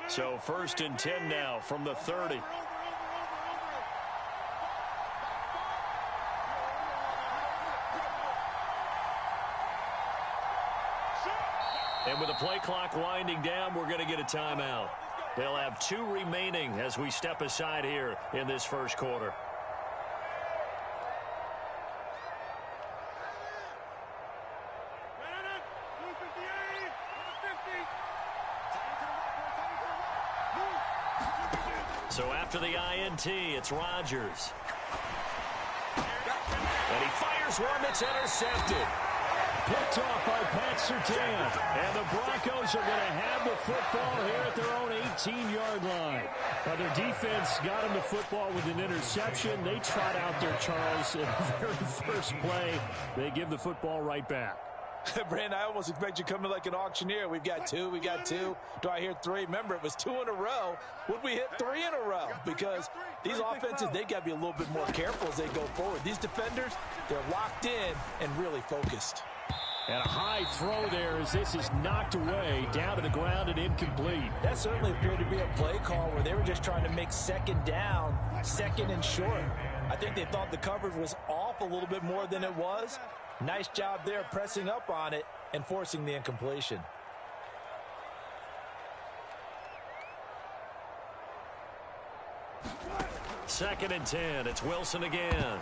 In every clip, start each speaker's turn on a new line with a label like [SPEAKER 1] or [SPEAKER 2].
[SPEAKER 1] So 1st and 10 now from the 30. And with the play clock winding down, we're going to get a timeout. They'll have 2 remaining as we step aside here in this first quarter. So after the INT, it's Rodgers. And he fires one that's intercepted.
[SPEAKER 2] Picked off by Pat Surtain. And the Broncos are going to have the football here at their own 18-yard line. Well, their defense got them the football with an interception. They trot out there, Charles, in the very first play. They give the football right back.
[SPEAKER 3] Brandon, I almost expect you to come in like an auctioneer. We've got 2, we got 2. Do I hear 3? Remember, it was 2 in a row. Would we hit 3 in a row? Because these offenses, they got to be a little bit more careful as they go forward. These defenders, they're locked in and really focused.
[SPEAKER 2] And a high throw there as this is knocked away, down to the ground and incomplete.
[SPEAKER 3] That certainly appeared to be a play call where they were just trying to make second down, second and short. I think they thought the coverage was off a little bit more than it was. Nice job there pressing up on it and forcing the incompletion.
[SPEAKER 1] 2nd and 10. It's Wilson again.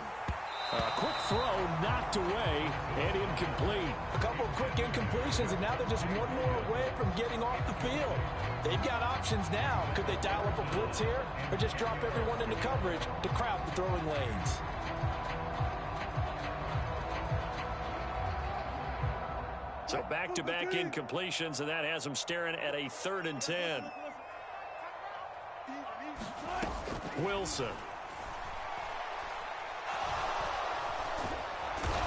[SPEAKER 2] A quick throw knocked away and incomplete.
[SPEAKER 3] A couple of quick incompletions, and now they're just one more away from getting off the field. They've got options now. Could they dial up a blitz here or just drop everyone into coverage to crowd the throwing lanes?
[SPEAKER 1] So back-to-back incompletions, and that has them staring at a 3rd and 10. Wilson.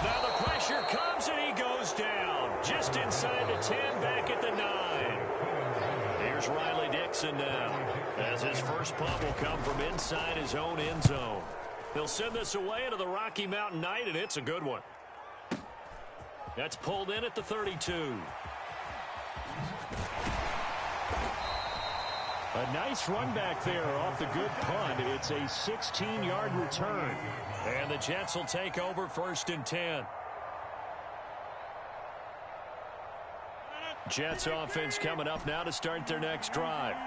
[SPEAKER 1] Now the pressure comes, and he goes down. Just inside the 10, back at the 9. Here's Riley Dixon now, as his first punt will come from inside his own end zone. They'll send this away into the Rocky Mountain Night, and it's a good one. That's pulled in at the 32.
[SPEAKER 2] A nice run back there off the good punt. It's a 16-yard return.
[SPEAKER 1] And the Jets will take over 1st and 10. Jets offense coming up now to start their next drive.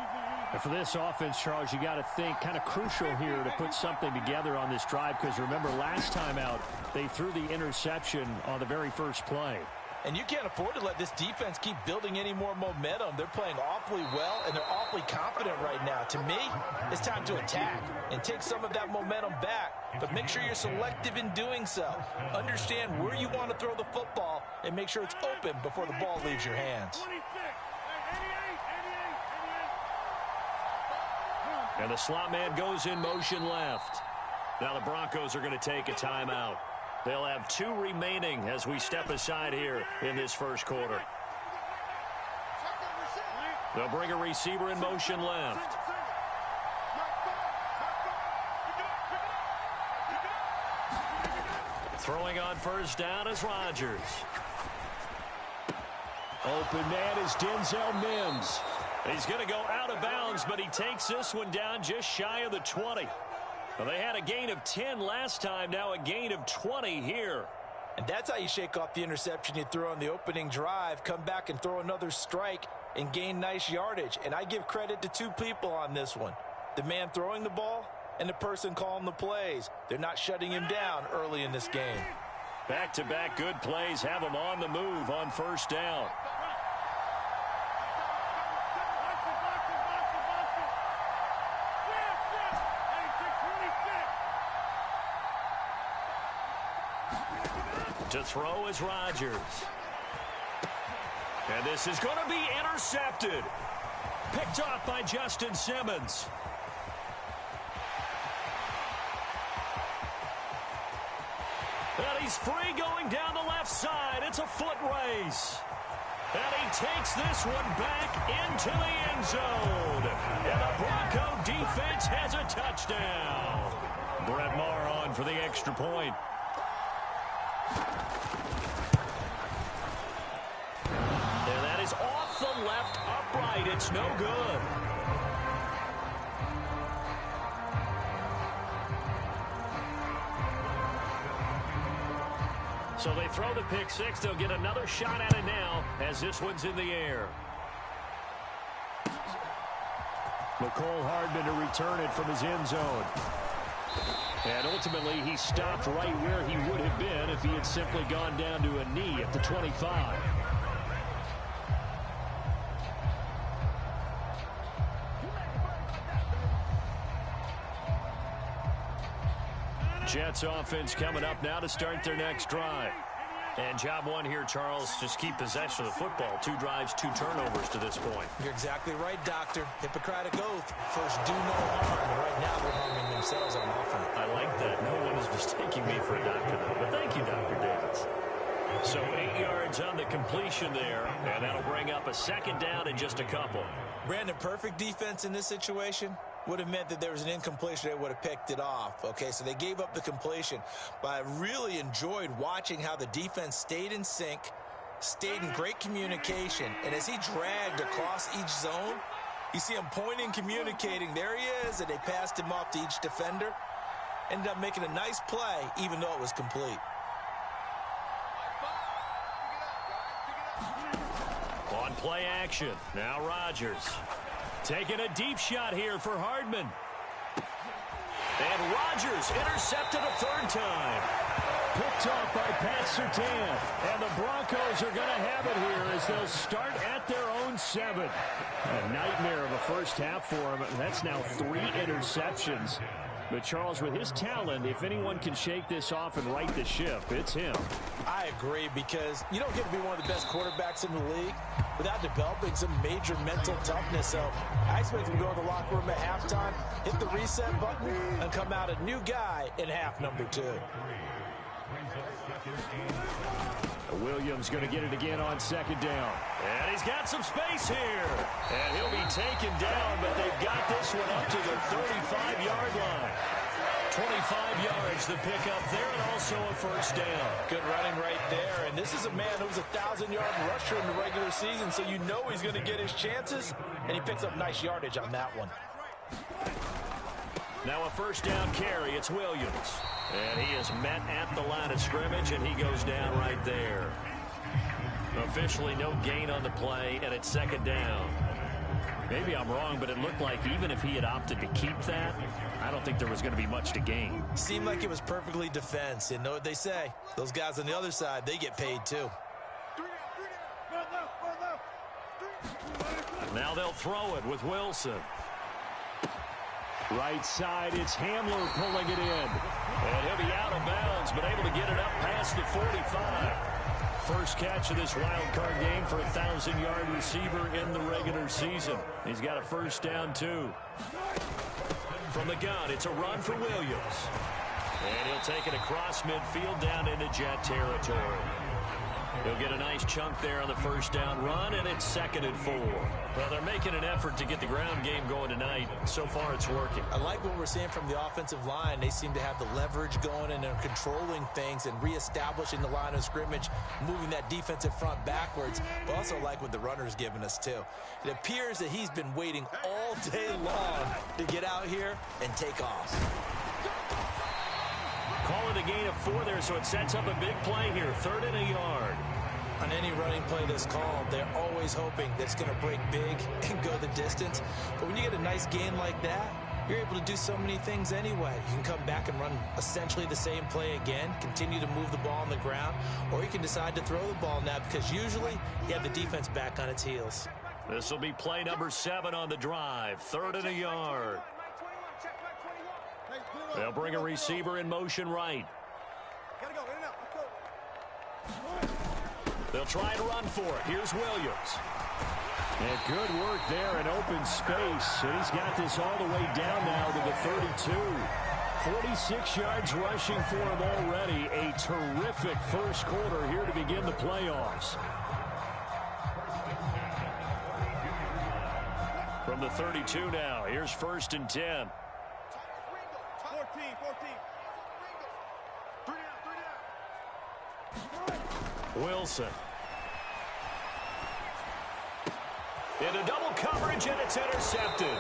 [SPEAKER 2] And for this offense, Charles, you got to think kind of crucial here to put something together on this drive, because remember last time out they threw the interception on the very first play.
[SPEAKER 3] And you can't afford to let this defense keep building any more momentum. They're playing awfully well, and they're awfully confident right now. To me, it's time to attack and take some of that momentum back. But make sure you're selective in doing so. Understand where you want to throw the football and make sure it's open before the ball leaves your hands.
[SPEAKER 1] And the slot man goes in motion left. Now the Broncos are going to take a timeout. They'll have 2 remaining as we step aside here in this first quarter. They'll bring a receiver in motion left. Throwing on first down is Rodgers.
[SPEAKER 2] Open man is Denzel Mims.
[SPEAKER 1] He's going to go out of bounds, but he takes this one down just shy of the 20. Well, they had a gain of 10 last time, now a gain of 20 here.
[SPEAKER 3] And that's how you shake off the interception you threw on the opening drive, come back and throw another strike and gain nice yardage. And I give credit to 2 people on this one. The man throwing the ball and the person calling the plays. They're not shutting him down early in this game.
[SPEAKER 1] Back-to-back good plays have him on the move on first down. To throw is Rodgers. And this is going to be intercepted. Picked off by Justin Simmons. And he's free going down the left side. It's a foot race. And he takes this one back into the end zone. And the Bronco defense has a touchdown. Brett Maher on for the extra point. And that is off the left upright. It's no good. So they throw the pick six. They'll get another shot at it now as this one's in the air.
[SPEAKER 2] McCole Hardman to return it from his end zone. And ultimately, he stopped right where he would have been if he had simply gone down to a knee at the 25. Jets offense coming up now to start their next drive.
[SPEAKER 1] And job one here, Charles, just keep possession of the football. 2 drives, 2 turnovers to this point.
[SPEAKER 3] You're exactly right, Doctor. Hippocratic oath. First, do no harm. And right now, they're harming themselves on offense.
[SPEAKER 1] I like that. No one is mistaking me for a doctor, though. But thank you, Dr. Davis. So 8 yards on the completion there, and that'll bring up a second down in just a couple.
[SPEAKER 3] Brandon, perfect defense in this situation would have meant that there was an incompletion. They would have picked it off. Okay, so they gave up the completion. But I really enjoyed watching how the defense stayed in sync, stayed in great communication. And as he dragged across each zone, you see him pointing, communicating. There he is, and they passed him off to each defender. Ended up making a nice play, even though it was complete.
[SPEAKER 1] On play action, now Rodgers. Taking a deep shot here for Hardman. And Rodgers intercepted a 3rd time.
[SPEAKER 2] Picked off by Pat Surtain. And the Broncos are going to have it here as they'll start at their own 7. A nightmare of a first half for him. That's now 3 interceptions. But Charles, with his talent, if anyone can shake this off and right the ship, it's him.
[SPEAKER 3] I agree, because you don't get to be one of the best quarterbacks in the league without developing some major mental toughness. So I expect him to go to the locker room at halftime, hit the reset button, and come out a new guy in half number 2.
[SPEAKER 2] Williams going to get it again on 2nd down.
[SPEAKER 1] And he's got some space here. And he'll be taken down, but they've got this one up to the 35-yard line. 25 yards the pick up there, and also a first down.
[SPEAKER 3] Good running right there. And this is a man who was a 1,000-yard rusher in the regular season, so you know he's going to get his chances, and he picks up nice yardage on that one.
[SPEAKER 1] Now a first down carry. It's Williams. And he is met at the line of scrimmage, and he goes down right there. Officially no gain on the play, and it's 2nd down. Maybe I'm wrong, but it looked like even if he had opted to keep that, I don't think there was going to be much to gain.
[SPEAKER 3] Seemed like it was perfectly defense. And know what they say? Those guys on the other side, they get paid too.
[SPEAKER 1] Now they'll throw it with Wilson.
[SPEAKER 2] Right side, it's Hamler pulling it in.
[SPEAKER 1] And he'll be out of bounds, but able to get it up past the 45. First catch of this wild card game for a 1,000-yard receiver in the regular season. He's got a first down, too. From the gun, it's a run for Williams. And he'll take it across midfield down into Jet territory. He'll get a nice chunk there on the first down run, and it's 2nd and 4. Well, they're making an effort to get the ground game going tonight. So far, it's working.
[SPEAKER 3] I like what we're seeing from the offensive line. They seem to have the leverage going, and they're controlling things and reestablishing the line of scrimmage, moving that defensive front backwards. But also like what the runner's giving us, too. It appears that he's been waiting all day long to get out here and take off.
[SPEAKER 1] Call it a gain of 4 there, so it sets up a big play here. 3rd and a yard.
[SPEAKER 3] On any running play that's called, they're always hoping that it's going to break big and go the distance. But when you get a nice gain like that, you're able to do so many things anyway. You can come back and run essentially the same play again, continue to move the ball on the ground, or you can decide to throw the ball now because usually you have the defense back on its heels.
[SPEAKER 1] This will be play number 7 on the drive. 3rd and a yard. They'll bring a receiver in motion right. They'll try and run for it. Here's Williams.
[SPEAKER 2] And good work there in open space. And he's got this all the way down now to the 32. 46 yards rushing for him already. A terrific first quarter here to begin the playoffs.
[SPEAKER 1] From the 32 now, here's 1st and 10.
[SPEAKER 4] 14.
[SPEAKER 1] Wilson. Into double coverage, and it's intercepted.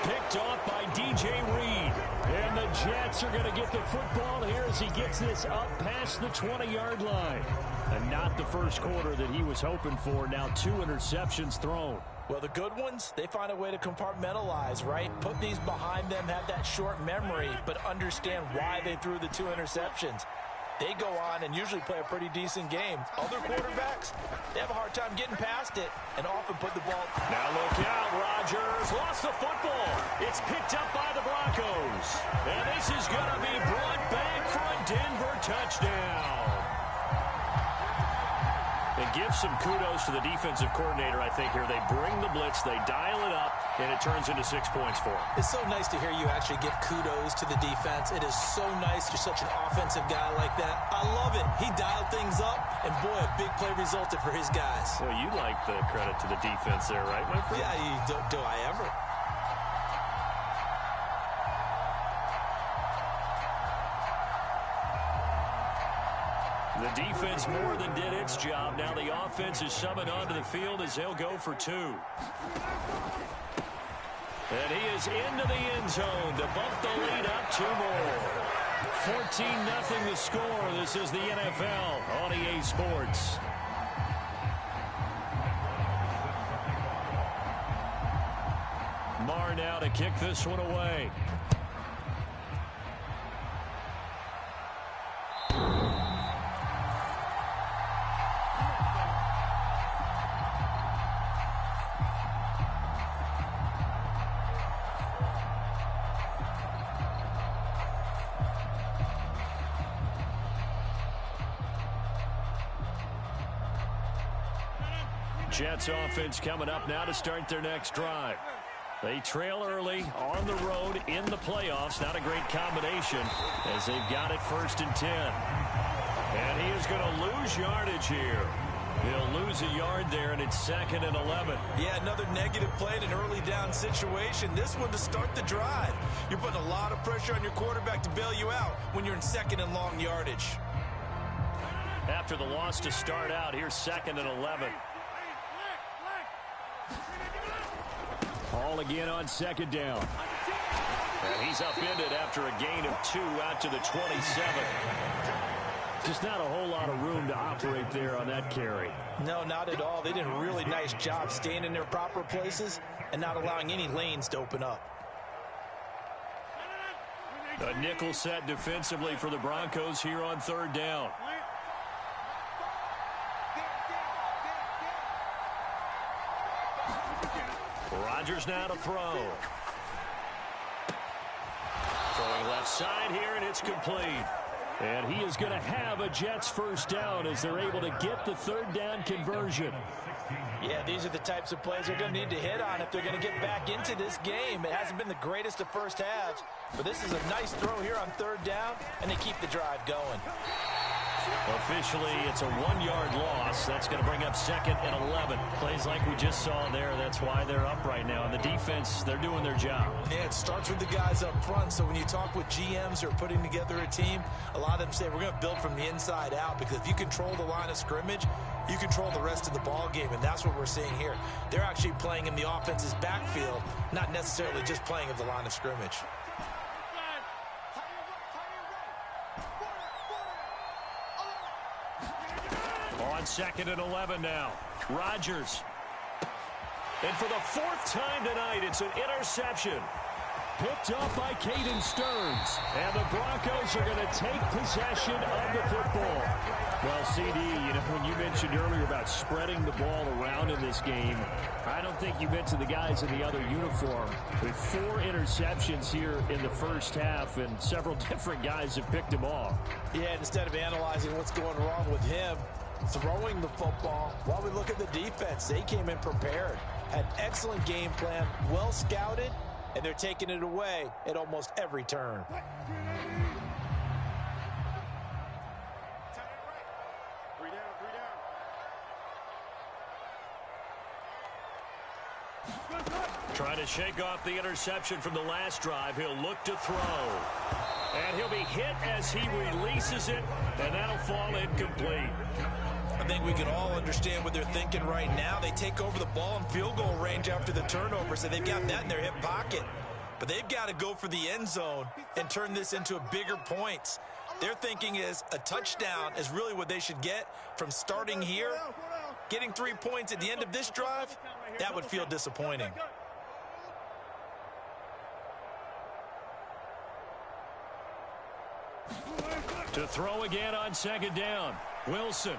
[SPEAKER 2] Picked off by DJ Reed. And the Jets are going to get the football here as he gets this up past the 20-yard line. And not the first quarter that he was hoping for. Now 2 interceptions thrown.
[SPEAKER 3] Well, the good ones, they find a way to compartmentalize, right? Put these behind them, have that short memory, but understand why they threw the 2 interceptions. They go on and usually play a pretty decent game. Other quarterbacks, they have a hard time getting past it and often put the ball.
[SPEAKER 2] Now look out, Rodgers lost the football. It's picked up by the Broncos. And this is going to be brought back for a Denver touchdown. And give some kudos to the defensive coordinator, I think, here. They bring the blitz, they dial it up, and it turns into 6 points for them.
[SPEAKER 3] It's so nice to hear you actually give kudos to the defense. It is so nice you're such an offensive guy like that. I love it. He dialed things up, and boy, a big play resulted for his guys.
[SPEAKER 2] Well, you like the credit to the defense there, right, my friend?
[SPEAKER 3] Yeah, do I ever?
[SPEAKER 2] The defense more than did its job. Now the offense is summoned onto the field as they'll go for 2. And he is into the end zone to bump the lead up 2 more. 14-0 the score. This is the NFL on EA Sports. Marr now to kick this one away. Jets offense coming up now to start their next drive. They trail early on the road in the playoffs. Not a great combination as they've got it 1st and 10. And he is going to lose yardage here. He'll lose a yard there, and it's 2nd and 11.
[SPEAKER 3] Yeah, another negative play in an early down situation. This one to start the drive. You're putting a lot of pressure on your quarterback to bail you out when you're in 2nd and long yardage.
[SPEAKER 2] After the loss to start out, here's 2nd and 11. Hall again on 2nd down. And he's upended after a gain of 2 out to the 27. Just not a whole lot of room to operate there on that carry.
[SPEAKER 3] No, not at all. They did a really nice job staying in their proper places and not allowing any lanes to open up.
[SPEAKER 2] A nickel set defensively for the Broncos here on 3rd down. Rodgers now to throw. Throwing left side here, and it's complete. And he is going to have a Jets 1st down as they're able to get the 3rd down conversion.
[SPEAKER 3] Yeah, these are the types of plays they're going to need to hit on if they're going to get back into this game. It hasn't been the greatest of first halves, but this is a nice throw here on 3rd down, and they keep the drive going.
[SPEAKER 2] Officially, it's a 1-yard loss. That's going to bring up 2nd and 11. Plays like we just saw there. That's why they're up right now. And the defense, they're doing their job.
[SPEAKER 3] Yeah, it starts with the guys up front. So when you talk with GMs who are putting together a team, a lot of them say we're going to build from the inside out, because if you control the line of scrimmage, you control the rest of the ball game, and that's what we're seeing here. They're actually playing in the offense's backfield, not necessarily just playing at the line of scrimmage.
[SPEAKER 2] On 2nd and 11 now. Rodgers. And for the 4th time tonight, it's an interception. Picked off by Caden Stearns. And the Broncos are going to take possession of the football. Well, CD, you know, when you mentioned earlier about spreading the ball around in this game, I don't think you mentioned the guys in the other uniform. With 4 interceptions here in the first half, and several different guys have picked him off.
[SPEAKER 3] Yeah, instead of analyzing what's going wrong with him, throwing the football, while we look at the defense, they came in prepared, had excellent game plan, well scouted, and they're taking it away at almost every turn.
[SPEAKER 2] Trying to shake off the interception from the last drive. He'll look to throw. And he'll be hit as he releases it, and that'll fall incomplete.
[SPEAKER 3] I think we can all understand what they're thinking right now. They take over the ball in field goal range after the turnover, so they've got that in their hip pocket. but they've got to go for the end zone and turn this into a bigger points. Their thinking is a touchdown is really what they should get from starting here. Getting 3 points at the end of this drive, that would feel disappointing.
[SPEAKER 2] To throw again on second down, Wilson.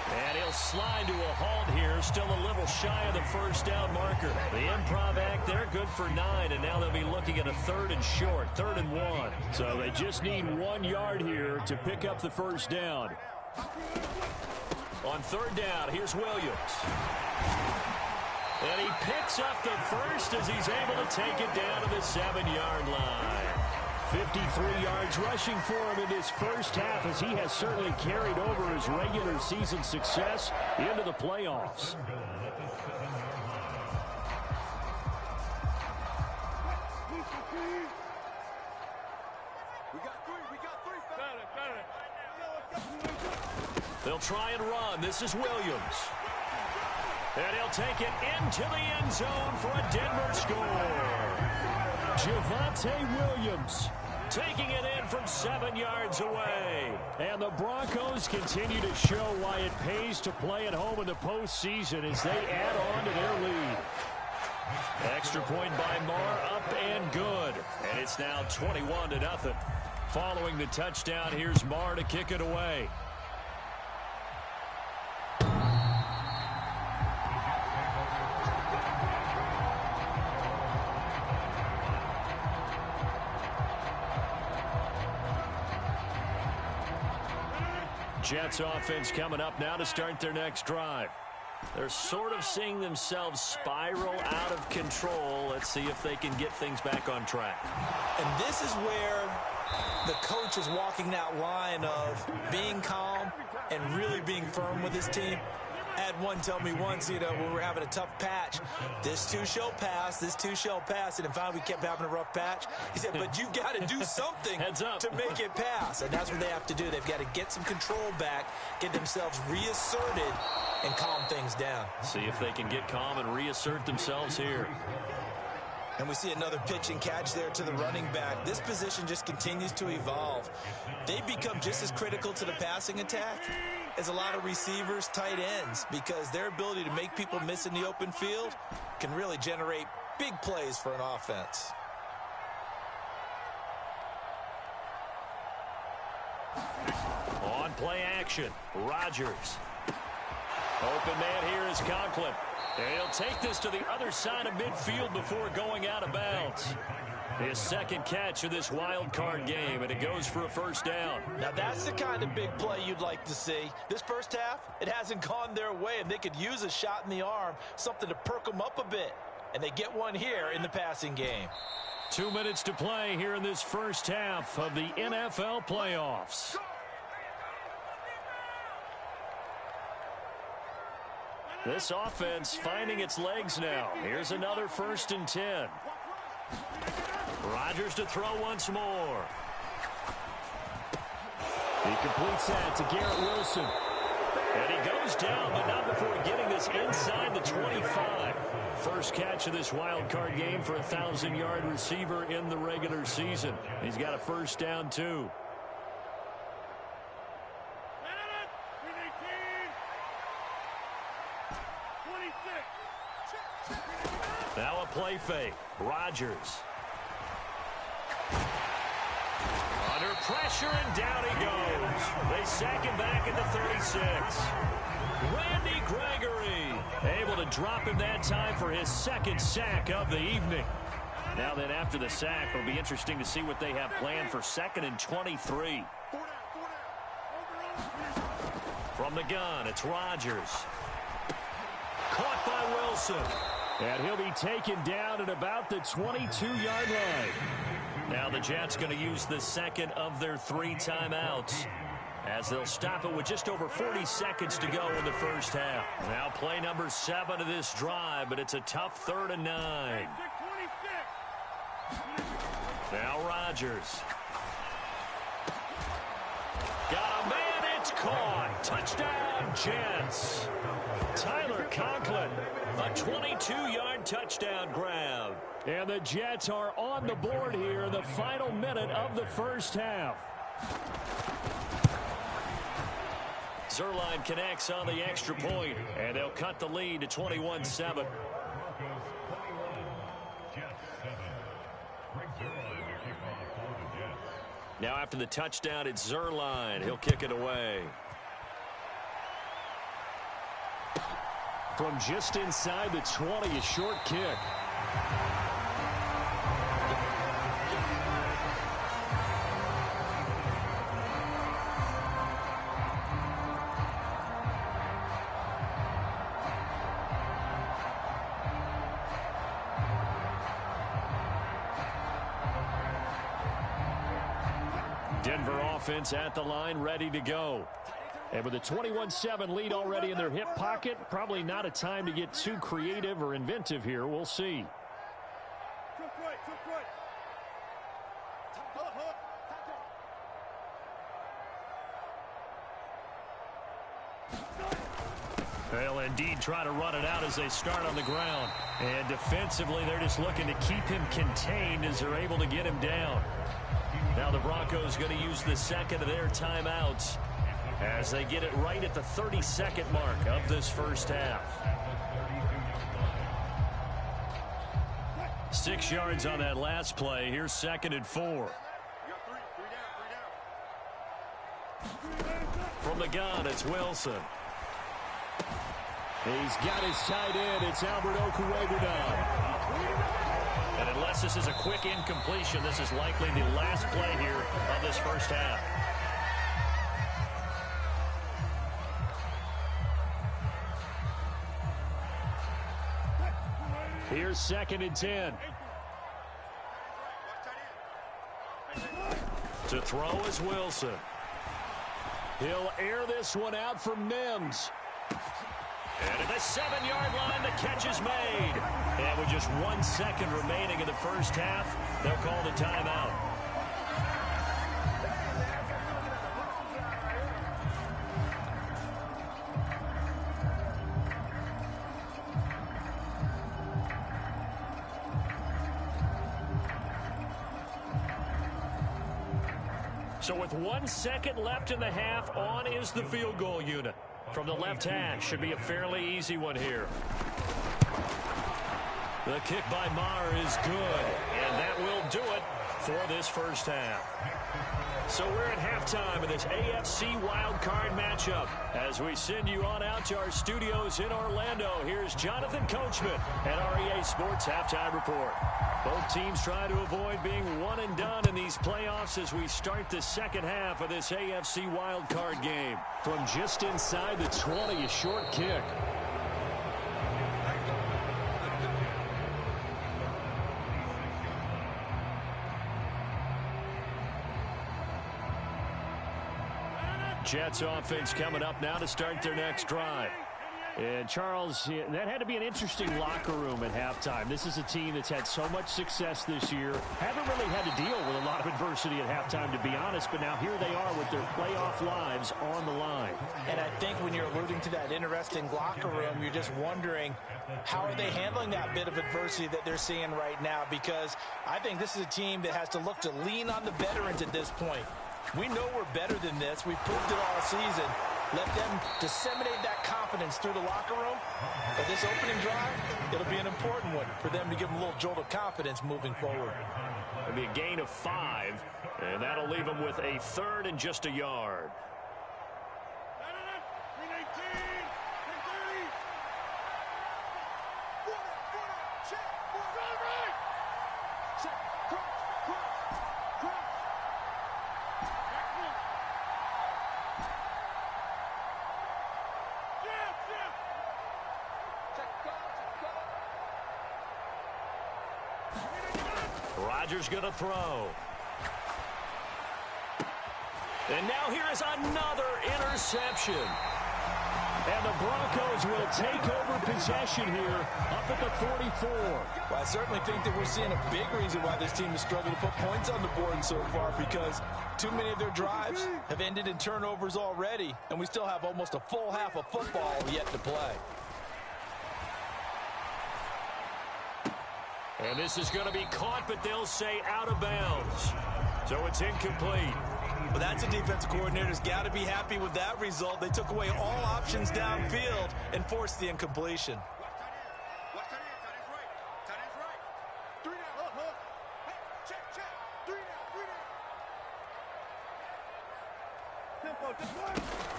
[SPEAKER 2] And he'll slide to a halt here, still a little shy of the first down marker. The improv act there, good for 9, and now they'll be looking at a 3rd and short, 3rd and 1. So they just need 1 yard here to pick up the first down. On 3rd down, here's Williams. And he picks up the first as he's able to take it down to the 7-yard line. 53 yards rushing for him in his first half, as he has certainly carried over his regular season success into the playoffs. They'll try and run. This is Williams. And he'll take it into the end zone for a Denver score. Javonte Williams taking it in from 7 yards away. And the Broncos continue to show why it pays to play at home in the postseason as they add on to their lead. Extra point by Marr, up and good. And it's now 21-0. Following the touchdown, here's Marr to kick it away. Jets offense coming up now to start their next drive. They're sort of seeing themselves spiral out of control. Let's see if they can get things back on track.
[SPEAKER 3] And this is where the coach is walking that line of being calm and really being firm with his team. I had one tell me once, when we were having a tough patch, this too shall pass, this too shall pass. And finally we kept having a rough patch. He said, but you've got to do something to make it pass. And that's what they have to do. They've got to get some control back, get themselves reasserted, and calm things down.
[SPEAKER 2] See if they can get calm and reassert themselves here.
[SPEAKER 3] And we see another pitch and catch there to the running back. This position just continues to evolve. They become just as critical to the passing attack as a lot of receivers, tight ends, because their ability to make people miss in the open field can really generate big plays for an offense.
[SPEAKER 2] On play action, Rodgers. Open man here is Conklin. And he'll take this to the other side of midfield before going out of bounds. His second catch of this wild card game, and it goes for a first down.
[SPEAKER 3] Now that's the kind of big play you'd like to see. This first half, it hasn't gone their way, and they could use a shot in the arm, something to perk them up a bit. And they get one here in the passing game.
[SPEAKER 2] 2 minutes to play here in this first half of the NFL playoffs. This offense finding its legs now. Here's another 1st and 10. Rodgers to throw once more. He completes that to Garrett Wilson. And he goes down, but not before getting this inside the 25. First catch of this wild card game for a 1,000-yard receiver in the regular season. He's got a first down, too. Now a play fake. Rodgers. Under pressure, and down he goes. They sack him back at the 36. Randy Gregory able to drop him that time for his second sack of the evening. Now then, after the sack, it'll be interesting to see what they have planned for 2nd and 23. From the gun, it's Rodgers. Caught by Wilson. And he'll be taken down at about the 22-yard line. Now the Jets going to use the second of their 3 timeouts, as they'll stop it with just over 40 seconds to go in the first half. Now play number 7 of this drive, but it's a tough 3rd and 9. Now Rodgers. Got a man, it's caught. Touchdown,
[SPEAKER 1] Jets. Tyler Conklin, a 22-yard touchdown grab.
[SPEAKER 2] And the Jets are on the board here in the final minute of the first half.
[SPEAKER 1] Zuerlein connects on the extra point, and they'll cut the lead to 21-7. Now after the touchdown, it's Zuerlein. He'll kick it away.
[SPEAKER 2] From just inside the 20, a short kick. Denver offense at the line, ready to go. And with a 21-7 lead already in their hip pocket, probably not a time to get too creative or inventive here. We'll see.
[SPEAKER 1] They'll indeed try to run it out as they start on the ground. And defensively, they're just looking to keep him contained as they're able to get him down. Now the Broncos going to use the second of their timeouts as they get it right at the 30-second mark of this first half. 6 yards on that last play. Here's 2nd and 4. From the gun, it's Wilson.
[SPEAKER 2] He's got his tight end. It's Albert Okwuegbunam.
[SPEAKER 1] And unless this is a quick incompletion, this is likely the last play here of this first half.
[SPEAKER 2] Here's 2nd and 10.
[SPEAKER 1] To throw is Wilson.
[SPEAKER 2] He'll air this one out for Mims.
[SPEAKER 1] And at the 7-yard line, the catch is made. And with just 1 second remaining in the first half, they'll call the timeout. So with 1 second left in the half, on is the field goal unit. From the left hash, should be a fairly easy one here. The kick by Maher is good, and that will do it for this first half. So we're at halftime of this AFC wildcard matchup. As we send you on out to our studios in Orlando, here's Jonathan Coachman at REA Sports Halftime Report. Both teams try to avoid being one and done in these playoffs as we start the second half of this AFC wildcard game.
[SPEAKER 2] From just inside the 20, a short kick.
[SPEAKER 1] Jets offense coming up now to start their next drive.
[SPEAKER 2] And, Charles, that had to be an interesting locker room at halftime. This is a team that's had so much success this year. Haven't really had to deal with a lot of adversity at halftime, to be honest. But now here they are with their playoff lives on the line.
[SPEAKER 3] And I think when you're alluding to that interesting locker room, you're just wondering, how are they handling that bit of adversity that they're seeing right now? Because I think this is a team that has to look to lean on the veterans at this point. We know we're better than this. We've proved it all season. Let them disseminate that confidence through the locker room. But this opening drive, it'll be an important one for them to give them a little jolt of confidence moving forward.
[SPEAKER 1] It'll be a gain of 5, and that'll leave them with a 3rd and just a yard. Rodgers going to throw. And now here is another interception.
[SPEAKER 2] And the Broncos will take over possession here up at the 44.
[SPEAKER 3] Well, I certainly think that we're seeing a big reason why this team is struggling to put points on the board so far, because too many of their drives have ended in turnovers already, and we still have almost a full half of football yet to play.
[SPEAKER 1] And this is going to be caught, but they'll say out of bounds. So it's incomplete.
[SPEAKER 3] Well, that's a defensive coordinator's got to be happy with that result. They took away all options downfield and forced the incompletion.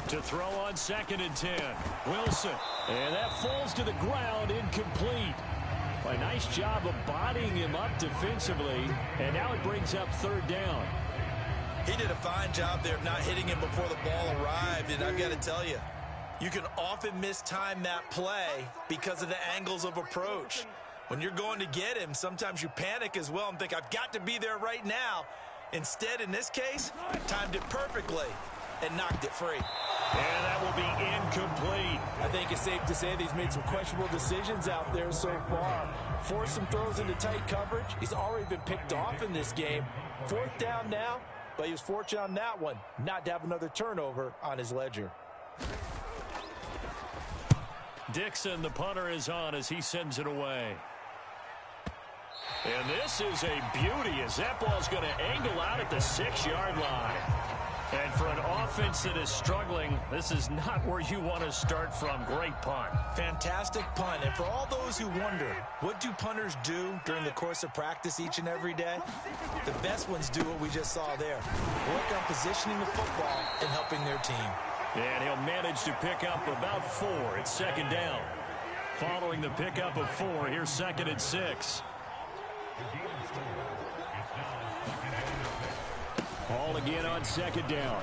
[SPEAKER 2] To throw on 2nd and 10. Wilson. And that falls to the ground, incomplete. A nice job of bodying him up defensively. And now it brings up 3rd down.
[SPEAKER 3] He did a fine job there of not hitting him before the ball arrived. And I've got to tell you, you can often mistime that play because of the angles of approach. When you're going to get him, sometimes you panic as well and think, I've got to be there right now. Instead, in this case, timed it perfectly and knocked it free.
[SPEAKER 2] And that will be incomplete.
[SPEAKER 3] I think it's safe to say that he's made some questionable decisions out there so far. Forced some throws into tight coverage. He's already been picked off in this game. 4th down now, but he was fortunate on that one not to have another turnover on his ledger.
[SPEAKER 2] Dixon, the punter, is on as he sends it away. And this is a beauty as that ball's going to angle out at the 6-yard line. And for an offense that is struggling, this is not where you want to start from. Great punt.
[SPEAKER 3] Fantastic punt. And for all those who wonder, what do punters do during the course of practice each and every day? The best ones do what we just saw there. Work on positioning the football and helping their team.
[SPEAKER 2] And he'll manage to pick up about 4 at 2nd down. Following the pickup of 4, here's 2nd and 6. Ball again on 2nd down.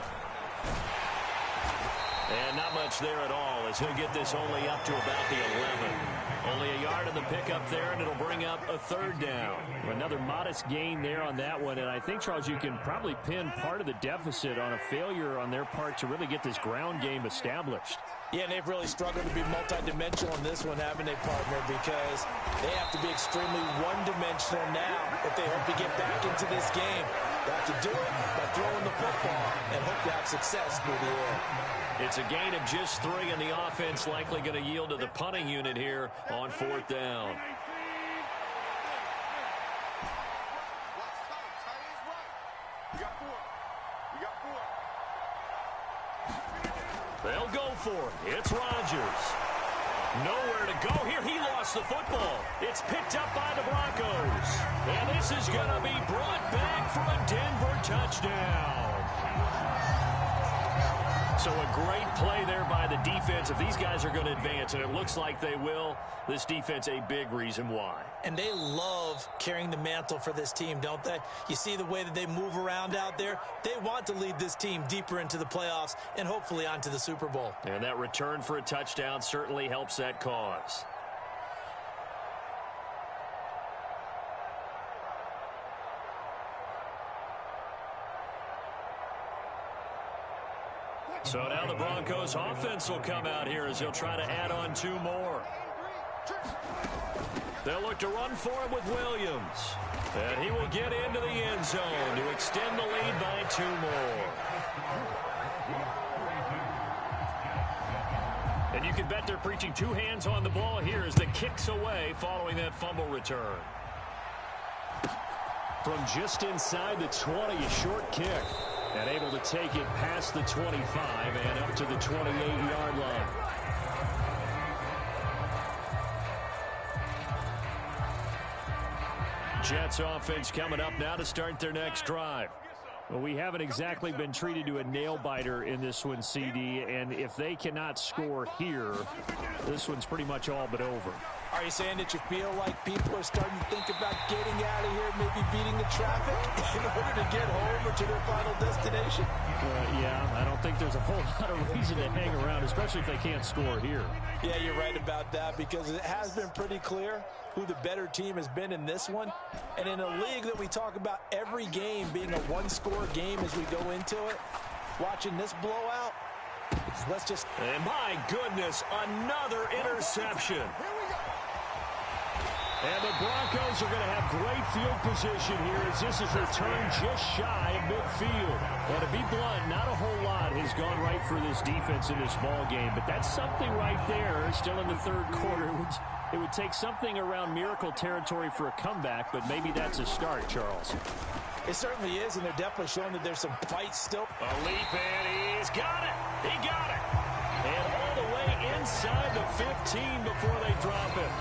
[SPEAKER 2] And not much there at all as he'll get this only up to about the 11. Only a yard in the pickup there, and it'll bring up a 3rd down. Another modest gain there on that one, and I think, Charles, you can probably pin part of the deficit on a failure on their part to really get this ground game established.
[SPEAKER 3] Yeah, and they've really struggled to be multidimensional in this one, haven't they, partner? Because they have to be extremely one-dimensional now if they hope to get back into this game. They have to do it by throwing the football and hope to have success through the air.
[SPEAKER 1] It's a gain of just 3, and the offense likely going to yield to the punting unit here on 4th down. They'll go for it. It's Rodgers. Nowhere to go here. He lost the football. It's picked up by the Broncos. And this is going to be brought back for a Denver touchdown. So a great play there by the defense. If these guys are going to advance, and it looks like they will, this defense a big reason why.
[SPEAKER 3] And they love carrying the mantle for this team, don't they? You see the way that they move around out there? They want to lead this team deeper into the playoffs and hopefully onto the Super Bowl.
[SPEAKER 1] And that return for a touchdown certainly helps that cause. So now the Broncos offense will come out here as they'll try to add on 2 more. They'll look to run for it with Williams. And he will get into the end zone to extend the lead by 2 more. And you can bet they're preaching 2 hands on the ball here as the kick's away following that fumble return.
[SPEAKER 2] From just inside the 20, a short kick. And able to take it past the 25 and up to the 28-yard line. Jets offense coming up now to start their next drive. Well, we haven't exactly been treated to a nail-biter in this one, CD, and if they cannot score here, this one's pretty much all but over.
[SPEAKER 3] Are you saying that you feel like people are starting to think about getting out of here, maybe beating the traffic in order to get home or to their final destination?
[SPEAKER 2] Yeah, I don't think there's a whole lot of reason to hang around, especially if they can't score here.
[SPEAKER 3] Yeah, you're right about that because it has been pretty clear who the better team has been in this one. And in a league that we talk about every game being a one-score game as we go into it, watching this blowout, Let's just...
[SPEAKER 1] And my goodness, another interception.
[SPEAKER 2] And the Broncos are going to have great field position here as this is returned just shy of midfield. And to be blunt, not a whole lot has gone right for this defense in this ball game, but that's something right there. Still in the third quarter. It would take something around miracle territory for a comeback, but maybe that's a start, Charles.
[SPEAKER 3] It certainly is, and they're definitely showing that there's some fight still.
[SPEAKER 1] A leap, and he's got it. He got it. And all the way inside the 15 before they drop it.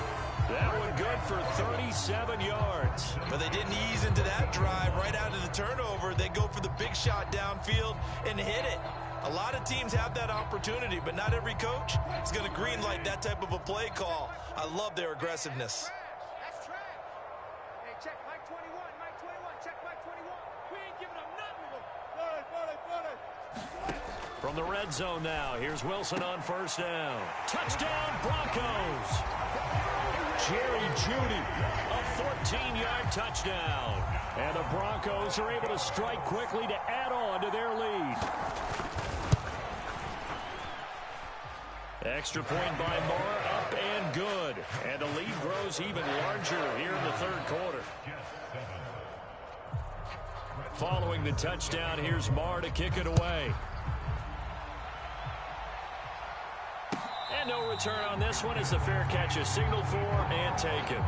[SPEAKER 1] That one good for 37 yards.
[SPEAKER 3] But they didn't ease into that drive right out of the turnover. They go for the big shot downfield and hit it. A lot of teams have that opportunity, but not every coach is going to greenlight that type of a play call. I love their aggressiveness.
[SPEAKER 4] That's track. Hey, check Mike 21. Mike 21. Check Mike 21. We ain't giving up nothing.
[SPEAKER 1] From the red zone now, here's Wilson on first down. Touchdown, Broncos. Jerry Jeudy, a 14-yard touchdown. And the Broncos are able to strike quickly to add on to their lead. Extra point by Moore, up and good. And the lead grows even larger here in the third quarter. Following the touchdown, here's Moore to kick it away. And no return on this one as the fair catch is signaled for and taken.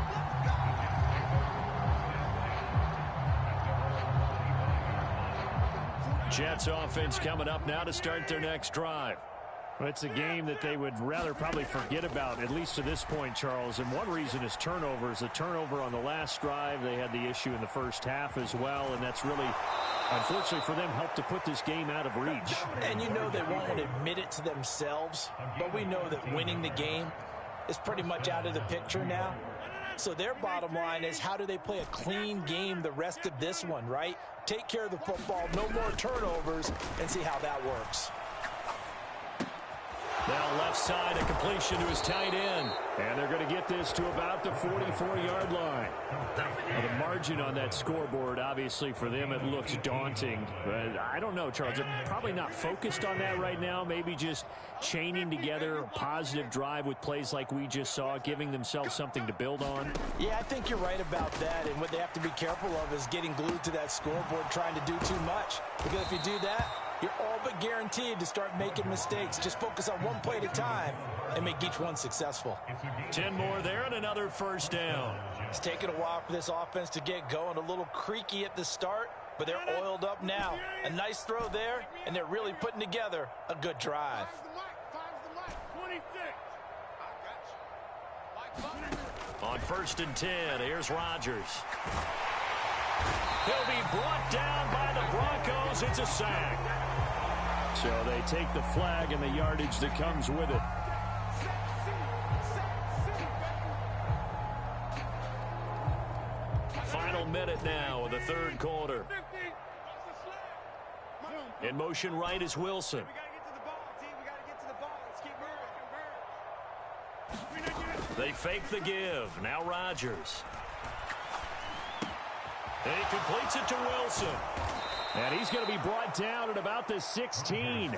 [SPEAKER 1] Jets offense coming up now to start their next drive.
[SPEAKER 2] Well, it's a game that they would rather probably forget about, at least to this point, Charles. And one reason is turnovers. A turnover on the last drive. They had the issue in the first half as well, and that's really, unfortunately for them, helped to put this game out of reach.
[SPEAKER 3] And you know they won't admit it to themselves, but we know that winning the game is pretty much out of the picture now. So their bottom line is, how do they play a clean game the rest of this one, right? Take care of the football, no more turnovers, and see how that works.
[SPEAKER 1] Now left side, a completion to his tight end.
[SPEAKER 2] And they're going to get this to about the 44-yard line. Now, the margin on that scoreboard, obviously for them, it looks daunting. But I don't know, Charles. They're probably not focused on that right now. Maybe just chaining together a positive drive with plays like we just saw, giving themselves something to build on.
[SPEAKER 3] Yeah, I think you're right about that. And what they have to be careful of is getting glued to that scoreboard, trying to do too much. Because if you do that, you're all but guaranteed to start making mistakes. Just focus on one play at a time and make each one successful.
[SPEAKER 1] 10 more there and another first down.
[SPEAKER 3] It's taken a while for this offense to get going. A little creaky at the start, but they're oiled up now. A nice throw there, and they're really putting together a good drive.
[SPEAKER 1] On first and 10, here's Rodgers. He'll be brought down by the Broncos. It's a sack.
[SPEAKER 2] So they take the flag and the yardage that comes with it.
[SPEAKER 1] Final minute now of the third quarter. In motion right is Wilson. They fake the give. Now Rodgers. And he completes it to Wilson.
[SPEAKER 2] And he's going to be brought down at about the 16.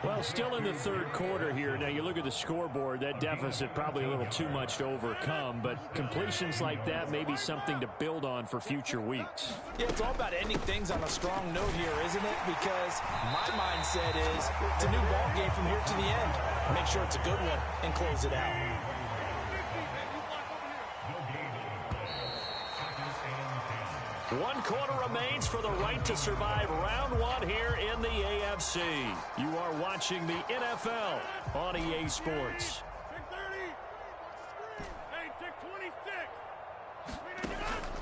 [SPEAKER 2] Well, still in the third quarter here. Now, you look at the scoreboard, that deficit probably a little too much to overcome, but completions like that may be something to build on for future weeks.
[SPEAKER 3] Yeah, it's all about ending things on a strong note here, isn't it? Because my mindset is it's a new ball game from here to the end. Make sure it's a good one and close it out.
[SPEAKER 1] One quarter remains for the right to survive round one here in the AFC. You are watching the NFL on EA Sports.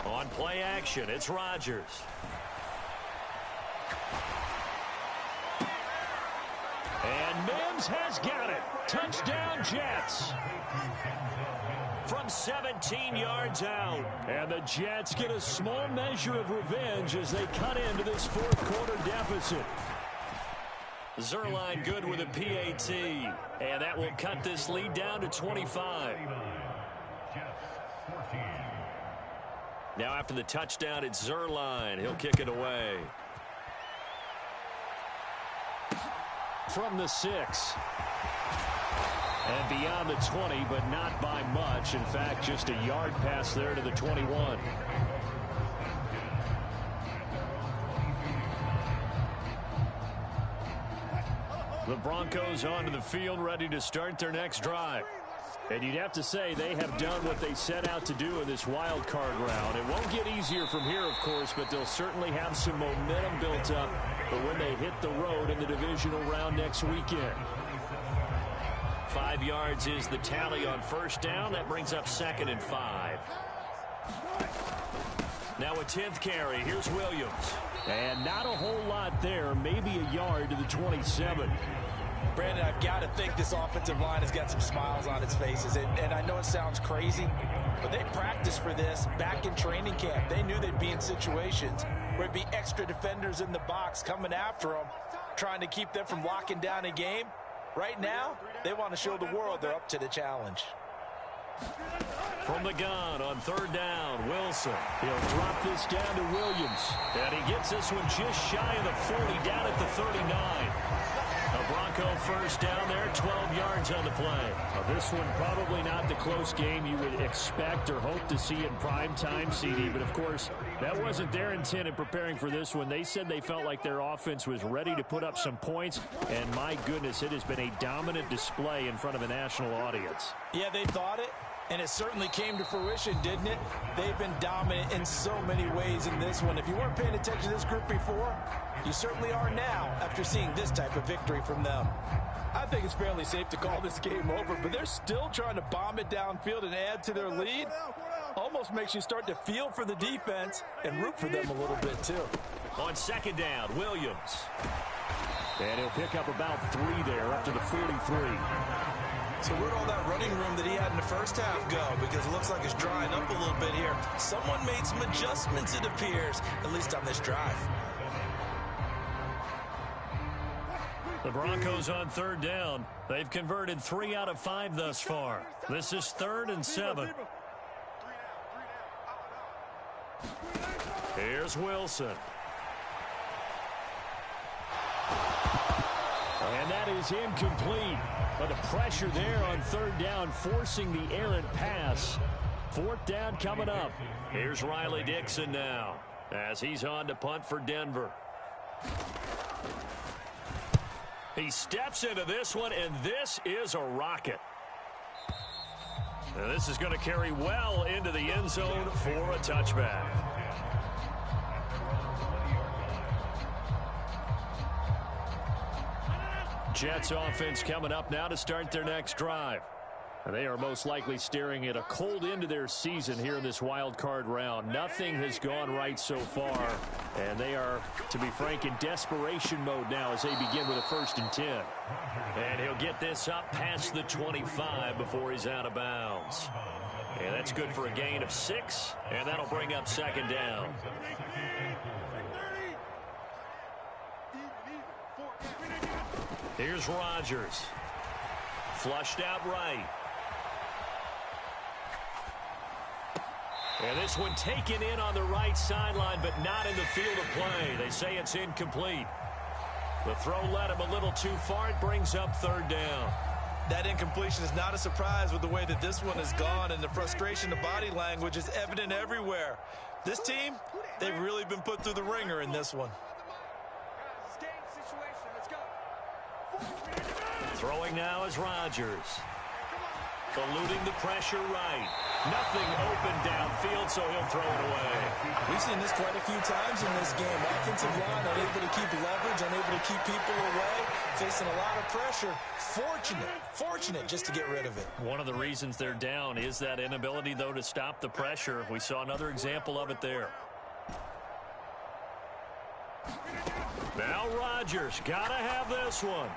[SPEAKER 1] On play action, it's Rodgers. And Mims has got it. Touchdown, Jets. From 17 yards out.
[SPEAKER 2] And the Jets get a small measure of revenge as they cut into this fourth quarter deficit.
[SPEAKER 1] Zerline good with a PAT. And that will cut this lead down to 25. Now after the touchdown, it's Zerline. He'll kick it away.
[SPEAKER 2] from the 6. And beyond the 20, but not by much. In fact, just a yard pass there to the 21. The Broncos onto the field, ready to start their next drive. And you'd have to say they have done what they set out to do in this wild card round. It won't get easier from here, of course, but they'll certainly have some momentum built up for when they hit the road in the divisional round next weekend.
[SPEAKER 1] 5 yards is the tally on first down. That brings up 2nd and 5. Now a 10th carry. Here's Williams.
[SPEAKER 2] And not a whole lot there. Maybe a yard to the 27.
[SPEAKER 3] Brandon, I've got to think this offensive line has got some smiles on its faces. And I know it sounds crazy, but they practiced for this back in training camp. They knew they'd be in situations where it'd be extra defenders in the box coming after them, trying to keep them from locking down a game. Right now, they want to show the world they're up to the challenge.
[SPEAKER 1] From the gun on 3rd down, Wilson.
[SPEAKER 2] He'll drop this down to Williams.
[SPEAKER 1] And he gets this one just shy of the 40, down at the 39. A Bronco first down there, 12 yards on the play.
[SPEAKER 2] Now, this one probably not the close game you would expect or hope to see in prime time, CD. But, of course, that wasn't their intent in preparing for this one. They said they felt like their offense was ready to put up some points. And, my goodness, it has been a dominant display in front of a national audience.
[SPEAKER 3] Yeah, they thought it. And it certainly came to fruition, didn't it? They've been dominant in so many ways in this one. If you weren't paying attention to this group before, you certainly are now after seeing this type of victory from them. I think it's fairly safe to call this game over, but they're still trying to bomb it downfield and add to their lead. Almost makes you start to feel for the defense and root for them a little bit, too.
[SPEAKER 1] On 2nd down, Williams.
[SPEAKER 2] And he'll pick up about 3 there, up to the 43.
[SPEAKER 3] So where'd all that running room that he had in the first half go? Because it looks like it's drying up a little bit here. Someone made some adjustments, it appears, at least on this drive.
[SPEAKER 1] The Broncos on 3rd down. They've converted 3 out of 5 thus far. This is 3rd and 7. Here's Wilson.
[SPEAKER 2] And that is incomplete. But the pressure there on 3rd down, forcing the errant pass. 4th down coming up.
[SPEAKER 1] Here's Riley Dixon now, as he's on to punt for Denver. He steps into this one, and this is a rocket. Now this is going to carry well into the end zone for a touchback. Jets offense coming up now to start their next drive. And they are most likely staring at a cold end to their season here in this wild card round. Nothing has gone right so far, and they are, to be frank, in desperation mode now as they begin with a 1st and 10. And he'll get this up past the 25 before he's out of bounds. And that's good for a gain of 6, and that'll bring up 2nd down. Here's Rodgers. Flushed out right. And this one taken in on the right sideline, but not in the field of play. They say it's incomplete. The throw led him a little too far. It brings up 3rd down.
[SPEAKER 3] That incompletion is not a surprise with the way that this one has gone, and the frustration of body language is evident everywhere. This team, they've really been put through the ringer in this one.
[SPEAKER 1] Throwing now is Rodgers. Eluding the pressure right. Nothing open downfield, so he'll throw it away.
[SPEAKER 3] We've seen this quite a few times in this game. Offensive line unable to keep leverage, unable to keep people away, facing a lot of pressure. Fortunate just to get rid of it.
[SPEAKER 1] One of the reasons they're down is that inability, though, to stop the pressure. We saw another example of it there. Now Rodgers, gotta have this one.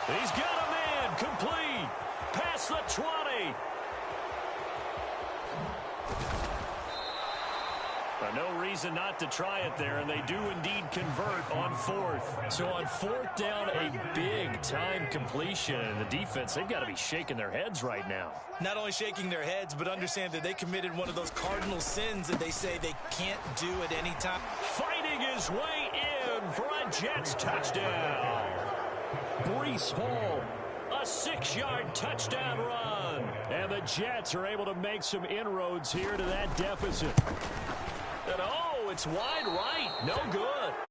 [SPEAKER 1] He's got a man, complete, past the 20. No reason not to try it there, and they do indeed convert on 4th. So on 4th down, a big-time completion, and the defense, they've got to be shaking their heads right now.
[SPEAKER 3] Not only shaking their heads, but understand that they committed one of those cardinal sins that they say they can't do at any time.
[SPEAKER 1] Fighting his way in for a Jets touchdown.
[SPEAKER 2] Breece Hall.
[SPEAKER 1] A 6-yard touchdown run.
[SPEAKER 2] And the Jets are able to make some inroads here to that deficit.
[SPEAKER 1] And oh, it's wide right. No good.